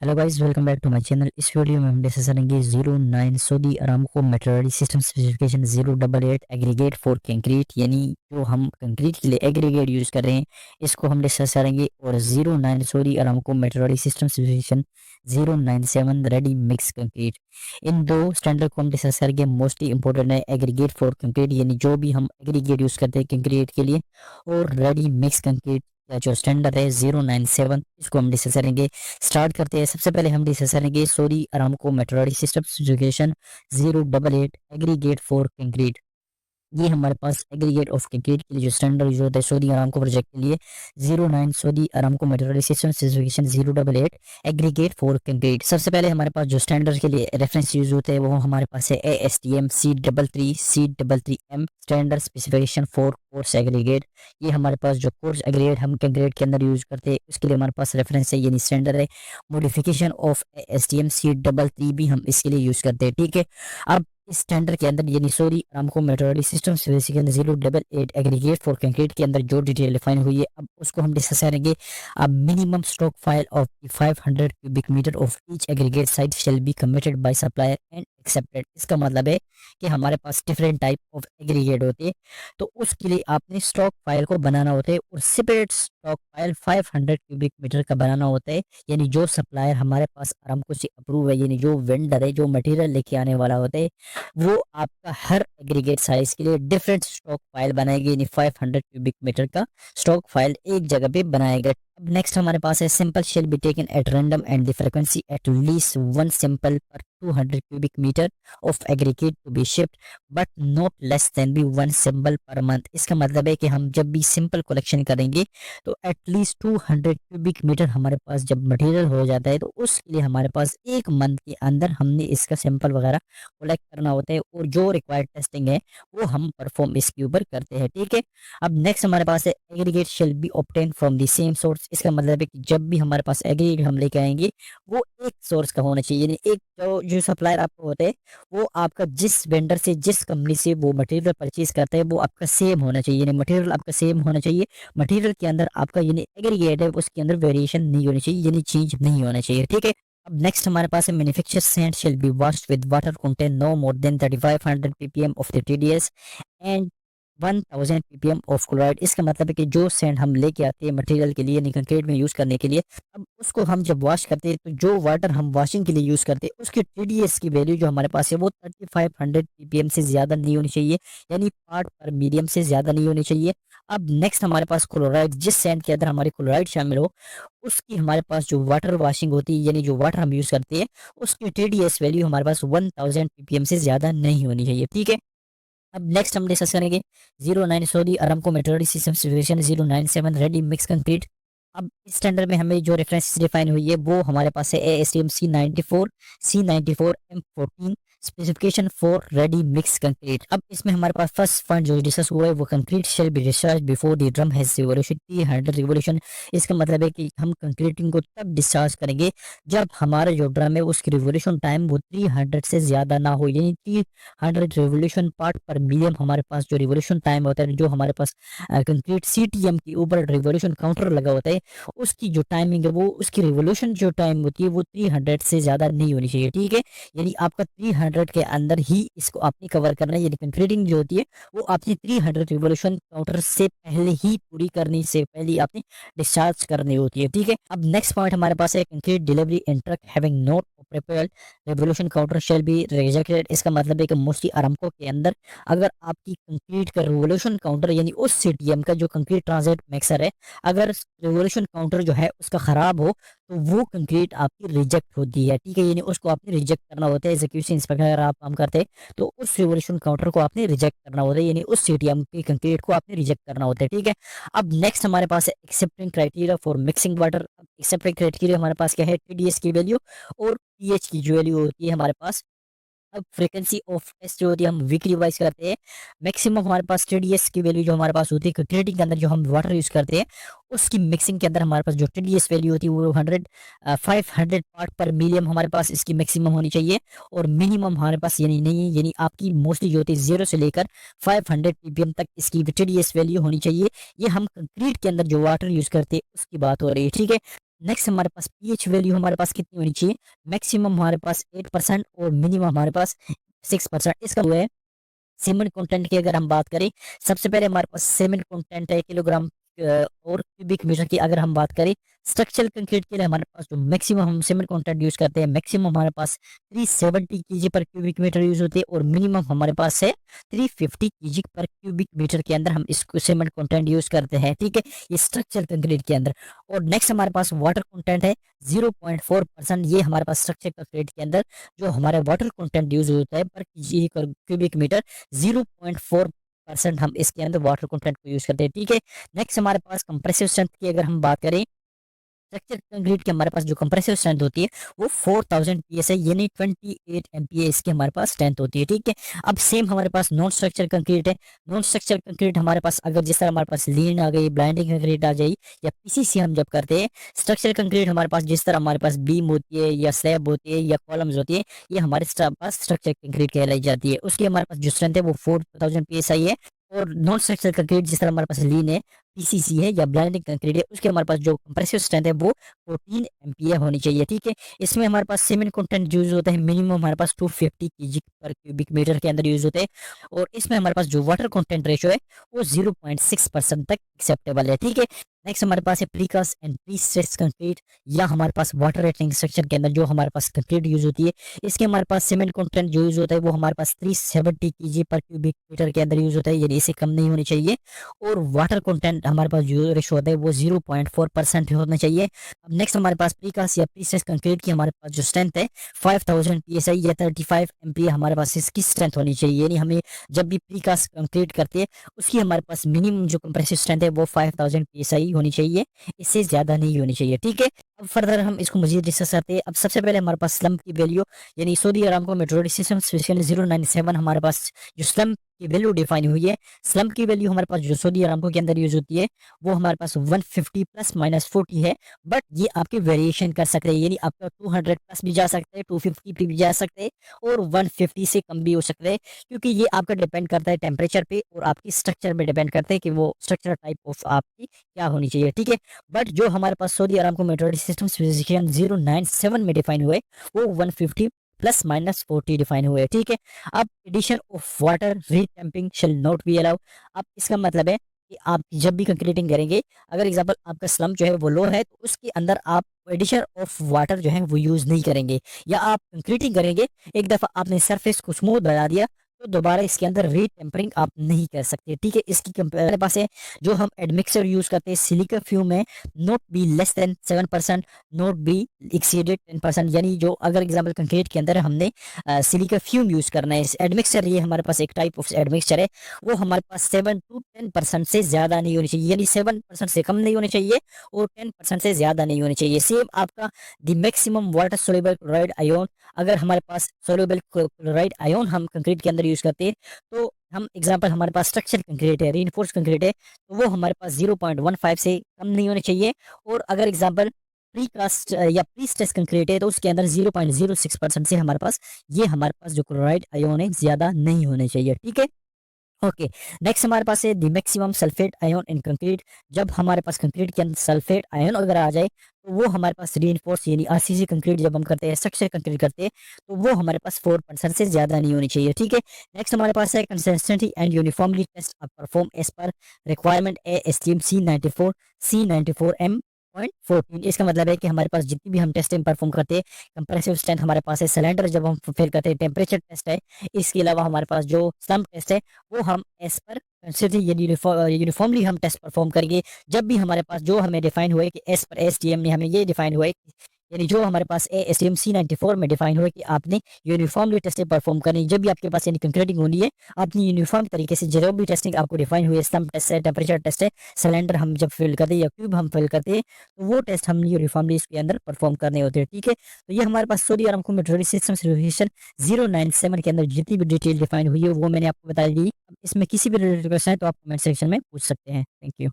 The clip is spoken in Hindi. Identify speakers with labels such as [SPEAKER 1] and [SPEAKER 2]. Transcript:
[SPEAKER 1] Hello guys, welcome back to my channel. इस वीडियो में हम डिस्कस करेंगे 09 Saudi Aramco metrology system specification 088 aggregate for concrete, यानी जो हम कंक्रीट के लिए एग्रीगेट यूज़ कर रहे हैं इसको हम डिस्कस करेंगे। और 09 Saudi Aramco metrology system specification 097 ready mix concrete, इन दो स्टैंडर्ड को हम डिस्कस करेंगे। मोस्टली इंपॉर्टेंट है एग्रीगेट फॉर कंक्रीट, यानी जो भी हम एग्रीगेट यूज़ करते हैं कंक्रीट के लिए, और रेडी मिक्स कंक्रीट का जो स्टैंडर्ड है 097, इसको हम डिस्कस करेंगे। स्टार्ट करते हैं। सबसे पहले हम डिस्कस करेंगे Saudi Aramco metrology system specification 088 aggregate for concrete. ये हमारे पास एग्रीगेट ऑफ कंक्रीट के लिए जो स्टैंडर्ड यूज होता है सऊदी अरामको प्रोजेक्ट के लिए 09 Saudi Aramco metrology system specification 088 aggregate for concrete. सबसे पहले हमारे पास जो स्टैंडर्ड के लिए रेफरेंस यूज होते हैं वो हमारे पास है ASTM C33 standard specification for coarse aggregate. ये हमारे पास जो कोर्स एग्रीगेट हम कंक्रीट के अंदर यूज करते हैं उसके लिए हमारे पास रेफरेंस है, यानी स्टैंडर्ड है। मॉडिफिकेशन ऑफ ASTM C33 भी हम इसके लिए यूज करते हैं, ठीक है। अब इस स्टैंडर्ड के अंदर यानी Saudi Aramco metrology system specification 088 aggregate for concrete के अंदर जो डिटेल डिफाइन हुई है अब उसको हम डिस्कस करेंगे। अब minimum stock file of 500 cubic metre of each aggregate site shall be committed by supplier and accepted. इसका मतलब है कि हमारे पास डिफरेंट टाइप ऑफ एग्रीगेट होते हैं, तो उसके लिए आपने स्टॉक फाइल को बनाना होता है और separate stock file 500 cubic metre का बनाना होता है। यानी जो सप्लायर हमारे पास अरामको से अप्रूव है, यानी जो वेंडर है जो मटेरियल लेके आने वाला होता है, वो आपका हर एग्रीगेट साइज के लिए डिफरेंट स्टॉक फाइल बनाएगी, यानी 500 क्यूबिक मीटर का स्टॉक फाइल एक जगह पे बनाएगा। अब नेक्स्ट हमारे पास है simple shall be taken at random and the frequency at least one simple per 200 cubic metre of aggregate to be shift but not less than be one simple per month. इसका मतलब है कि हम जब भी सिंपल कलेक्शन करेंगे तो एटलीस्ट 200 क्यूबिक मीटर हमारे पास जब मटेरियल हो जाता है तो उसके लिए हमारे पास एक मंथ के अंदर हमने इसका सैंपल वगैरह कलेक्ट करना होता है और जो रिक्वायर्ड टेस्टिंग है वो हम परफॉर्म इसके ऊपर करते हैं, ठीक है। अब नेक्स्ट हमारे पास है aggregate shall be obtain from the same source. इसका मतलब है कि जब भी हमारे पास एग्रीगेट हम लेके आएंगे वो एक सोर्स का होना चाहिए, यानी एक जो जो सप्लायर आपको होता है वो आपका जिस वेंडर से जिस कंपनी से वो मटेरियल परचेज करता है वो आपका सेम होना चाहिए, यानी मटेरियल आपका सेम होना चाहिए। मटेरियल के अंदर आपका यानी एग्रीगेट है उसके अंदर वेरिएशन नहीं होनी चाहिए, यानी चेंज नहीं होना चाहिए, ठीक है। अब नेक्स्ट हमारे पास है manufacture sand shall be washed with water content no more than 3500 ppm of the TDS and 1000 ppm of chloride. इसका मतलब है कि जो सैंड हम लेके आते हैं मटेरियल के लिए यानी कंक्रीट में यूज करने के लिए, अब उसको हम जब वॉश करते हैं तो जो वाटर हम वॉशिंग के लिए यूज करते हैं उसकी TDS की वैल्यू जो हमारे पास है वो 3500 ppm से ज्यादा नहीं होनी चाहिए, यानी पार्ट पर मीडियम से ज्यादा नहीं होनी चाहिए। अब नेक्स्ट हमारे पास क्लोराइड, जिस सैंड के अंदर हमारी क्लोराइड शामिल हो उसकी हमारे पास जो वाटर वॉशिंग होती है यानी जो वाटर हम यूज करते हैं उसकी TDS वैल्यू हमारे पास 1000 ppm से ज्यादा नहीं होनी चाहिए, ठीक है। अब नेक्स्ट हम डिस्कस करेंगे 09 Saudi Aramco metrology system specification 097 ready mix concrete. अब इस स्टैंडर्ड में हमें जो रेफरेंस डिफाइन हुई है वो हमारे पास है ASTM C94 M14 specification for ready mix concrete. अब इसमें हमारे पास फर्स्ट पॉइंट जो डिस्कस हुआ है वो concrete shall be discharge before the drum has revolution 300 revolution. इसका मतलब है कि हम कंक्रीटिंग को तब डिस्चार्ज करेंगे जब हमारा जो ड्रम है उसकी रिवोल्यूशन टाइम वो 300 से ज्यादा ना हो, यानी 300 रिवोल्यूशन पार्ट पर मिलियन हमारे पास जो रिवोल्यूशन टाइम होता है, जो हमारे पास कंक्रीट CTM के ऊपर रिवोल्यूशन काउंटर लगा होता है उसकी जो टाइमिंग है वो उसकी रिवोल्यूशन जो टाइम होती है वो 300 से ज्यादा नहीं होनी चाहिए, ठीक है। यानी आपका 300 के अंदर ही इसको आपने कवर करना है, यानी कंक्रीटिंग जो होती है वो आपने 300 रिवोल्यूशन काउंटर से पहले ही पूरी करनी से पहले आपने डिस्चार्ज करनी होती है, ठीक है। अब नेक्स्ट पॉइंट हमारे पास है concrete delivery in truck having note prepared revolution counter shall be rejected. इसका मतलब है कि मोस्टली अरामको के अंदर अगर आपकी कंक्रीट का रिवोल्यूशन काउंटर यानी उस CTM का जो कंक्रीट ट्रांजिट मिक्सर है अगर रिवोल्यूशन काउंटर जो है उसका खराब हो तो वो कंक्रीट आपकी रिजेक्ट होती है, ठीक है। यानी उसको आपने रिजेक्ट करना होता है, एज ए QC इंस्पेक्टर अगर आप काम करते हैं तो उस रिवोल्यूशन काउंटर को आपने रिजेक्ट करना होता है, यानी उस CTM की कंक्रीट को आपने रिजेक्ट करना होता है, ठीक है। अब नेक्स्ट हमारे पास है accepting criteria for mixing water. Accepting criteria हमारे पास क्या है, TDS की वैल्यू और pH की जो वैल्यू होती है हमारे पास। अब फ्रीक्वेंसी ऑफ टेस्ट जो होती है हम वीक रिवाइज करते हैं। मैक्सिमम हमारे पास TDS की वैल्यू जो हमारे पास होती है क्रिएटिंग के अंदर जो हम वाटर यूज करते हैं उसकी मिक्सिंग के अंदर हमारे पास जो TDS वैल्यू होती है वो 500 पार्ट पर मिलियन हमारे पास इसकी मैक्सिमम होनी चाहिए। और मिनिमम हमारे पास यानी नहीं है, यानी आपकी मोस्टली जो होती है 0 से लेकर 500 ppm तक इसकी TDS वैल्यू होनी चाहिए। ये हम कंक्रीट के अंदर जो वाटर यूज करते हैं उसकी बात हो रही है, ठीक है। नेक्स्ट हमारे पास पीएच वैल्यू हमारे पास कितनी होनी चाहिए, मैक्सिमम हमारे पास 8% और मिनिमम हमारे पास 6%। इसका हुआ है सीमेंट कंटेंट की अगर हम बात करें, सबसे पहले हमारे पास सीमेंट कंटेंट है किलोग्राम और क्यूबिक मीटर की अगर हम बात करें। स्ट्रक्चरल कंक्रीट के लिए हमारे पास जो मैक्सिमम हम सीमेंट कंटेंट यूज करते हैं, मैक्सिमम हमारे पास 370 केजी पर क्यूबिक मीटर यूज होती है और मिनिमम हमारे पास है 350 केजी पर क्यूबिक मीटर के अंदर हम इसको सीमेंट कंटेंट यूज करते हैं। ठीक है, ये स्ट्रक्चरल कंक्रीट के अंदर। और नेक्स्ट हमारे पास वाटर कंटेंट है 0.4%। ये हमारे पास स्ट्रक्चर कंक्रीट के अंदर जो हमारे वाटर कंटेंट यूज होता है पर केजी पर क्यूबिक मीटर 0.4% हम इसके अंदर वाटर कंटेंट को यूज करते हैं। ठीक है, नेक्स्ट हमारे पास कंप्रेसिव स्ट्रेंथ की अगर हम बात करें, स्ट्रक्चर कंक्रीट की हमारे पास जो कंप्रेसिव स्ट्रेंथ होती है वो 4000 पीएस है, यानी 28 एमपीए इसकी हमारे पास स्ट्रेंथ होती है। ठीक है, अब सेम हमारे पास नॉन स्ट्रक्चर कंक्रीट है। नॉन स्ट्रक्चर कंक्रीट हमारे पास अगर जिस तरह हमारे पास लीन आ गई, ब्लाइंडिंग कंक्रीट आ गई या पीसीसी हम जब करते हैं, स्ट्रक्चर कंक्रीट हमारे पास जिस तरह हमारे पास बीम होती है या स्लैब होती है या कॉलम्स होती है, ये हमारे पास स्ट्रक्चर कंक्रीट कहलाई जाती है। उसकी हमारे पास जो स्ट्रेंथ है वो 4000 पीएसआई है। और नॉन स्ट्रक्चर कंक्रीट जिस तरह हमारे पास लीन है, पीसीसी है या ब्लाइंडिंग कंक्रीट है, उसके हमारे पास जो कंप्रेसिव स्ट्रेंथ है वो 14 एमपीए होनी चाहिए। ठीक है, इसमें हमारे पास सीमेंट कंटेंट यूज होता है मिनिमम हमारे पास 250 केजी पर क्यूबिक मीटर के अंदर यूज होते हैं। और इसमें हमारे पास जो वाटर कंटेंट रेशियो है वो 0.6% तक एक्सेप्टेबल है। ठीक है, नेक्स्ट हमारे पास है precast and pre stress concrete, या हमारे पास वाटर रेटिंग स्ट्रक्चर के अंदर जो हमारे पास कंक्रीट यूज होती है, इसके हमारे पास सीमेंट कंटेंट जो यूज होता है वो हमारे पास 370 केजी पर क्यूबिक मीटर के अंदर यूज होता है, यानी इससे कम नहीं होनी चाहिए। और वाटर कंटेंट हमारे पास जो रेशो होता है वो 0.4% होना चाहिए। अब नेक्स्ट हमारे पास प्रीकास्ट या प्रीस्ट्रेस कंक्रीट की हमारे पास जो स्ट्रेंथ है 5000 पीएसआई या 35 एमपीए हमारे पास इसकी स्ट्रेंथ होनी चाहिए, यानी हमें जब भी प्रीकास्ट कंक्रीट करते हैं उसकी हमारे पास मिनिमम जो कंप्रेसिव स्ट्रेंथ है वो 5000 पीएसआई होनी चाहिए, इससे ज्यादा नहीं होनी चाहिए। ठीक है, अब फर्दर हम इसको मजीद डिस्कस करते हैं। अब सबसे पहले हमारे पास स्लम की वैल्यू, यानी Saudi Aramco metrology system special 097 हमारे पास जो स्लम की वैल्यू डिफाइन हुई है। स्लम की वैल्यू हमारे पास जो सऊदी अरामको के अंदर यूज होती है वो हमारे पास 150 प्लस माइनस 40 है, बट ये आपके वेरिएशन कर सकते हैं, यानी आपका 200 प्लस भी जा सकते हैं, 250 पे भी जा सकते हैं और 150 से कम भी हो सकते हैं, क्योंकि ये आपका डिपेंड करता है टेम्परेचर पे और आपकी स्ट्रक्चर पे डिपेंड करते हैं कि वो स्ट्रक्चर टाइप ऑफ आपकी क्या होनी चाहिए। ठीक है, बट जो हमारे पास Saudi Aramco metrology system specification 097 में डिफाइन हुए वो 150 प्लस माइनस 40 डिफाइन हुए। ठीक है, अब addition of water retempering shall not be allow. अब इसका मतलब है कि आप जब भी कंक्रीटिंग करेंगे, अगर एग्जांपल आपका स्लम जो है वो लो है तो उसके अंदर आप एडिशन ऑफ वाटर जो है वो यूज नहीं करेंगे, या आप कंक्रीटिंग करेंगे एक दफा आपने सरफेस को स्मूथ बना दिया तो दोबारा इसके अंदर रीटेम्परिंग आप नहीं कर सकते। ठीक है, इसकी हमारे पास है जो हम एडमिक्सर यूज करते हैं सिलिका फ्यूम है, not be less than 7%, not be exceeded 10%, यानी जो अगर एग्जांपल कंक्रीट के अंदर हमने सिलिका फ्यूम यूज करना है एडमिक्सर, ये हमारे पास एक टाइप ऑफ एडमिक्सर है, वो हमारे पास 7 to 10% से ज्यादा नहीं होनी चाहिए, यानी 7% से कम नहीं होनी चाहिए और 10% से ज्यादा नहीं होनी चाहिए। सेम आपका the maximum water soluble chloride ion, अगर हमारे पास सोल्यूबल क्लोराइड आयोन हम कंक्रीट के अंदर यूज करते हैं तो हम एग्जांपल हमारे पास स्ट्रक्चर कंक्रीट है, रीइंफोर्स्ड कंक्रीट है, तो वो हमारे पास 0.15 से कम नहीं होने चाहिए। और अगर एग्जांपल प्रीकास्ट या प्री स्ट्रेस कंक्रीट है तो उसके अंदर 0.06% से हमारे पास ये हमारे पास जो क्लोराइड आयोन है ज्यादा नहीं होने चाहिए। ठीक है, ओके, नेक्स्ट हमारे पास है the maximum sulphate ion in concrete. जब हमारे पास कंक्रीट के अंदर सल्फेट आयन अगर आ जाए तो वो हमारे पास रीइंफोर्स यानी आरसीसी कंक्रीट जब हम करते हैं, स्ट्रक्चर कंक्रीट करते हैं, तो वो हमारे पास 4% से ज्यादा नहीं होनी चाहिए। ठीक है, नेक्स्ट हमारे पास है consistently and uniformly test perform as per requirement A STM C94M 14। इसका मतलब है कि हमारे पास जितनी भी हम टेस्टिंग परफॉर्म करते हैं, कंप्रेसिव स्ट्रेंथ हमारे पास है, सिलेंडर जब हम फिल करते हैं, टेम्परेचर टेस्ट है, इसके अलावा हमारे पास जो स्लम्प टेस्ट है वो हम एज पर यूनिफॉर्मली हम टेस्ट परफॉर्म करेंगे। जब भी हमारे पास जो हमें डिफाइन हुआ है कि एस पर एसटीएम में हमें ये डिफाइन हुआ है यानी जो हमारे पास एसटीएम C94 में डिफाइन हुआ है कि आपने यूनिफॉर्मली टेस्टिंग परफॉर्म करनी, जब भी आपके पास यानी कंक्रीटिंग होनी है आपने यूनिफॉर्म तरीके से जो भी टेस्टिंग आपको डिफाइन हुई है, स्लम्प टेस्ट है, टेम्परेचर टेस्ट है, सिलेंडर हम जब फिल करते हैं या क्यूब हम फिल करते हैं, तो वो टेस्ट हम यूनिफॉर्मली इसके अंदर परफॉर्म करने होते हैं। ठीक है, तो ये हमारे पास Saudi Aramco metrology system certification 097 के अंदर जितनी भी डिटेल डिफाइन हुई है वो मैंने आपको बता दी। अब इसमें किसी भी रिलेटेड क्वेश्चन है तो आप कमेंट सेक्शन में पूछ सकते हैं। Thank you.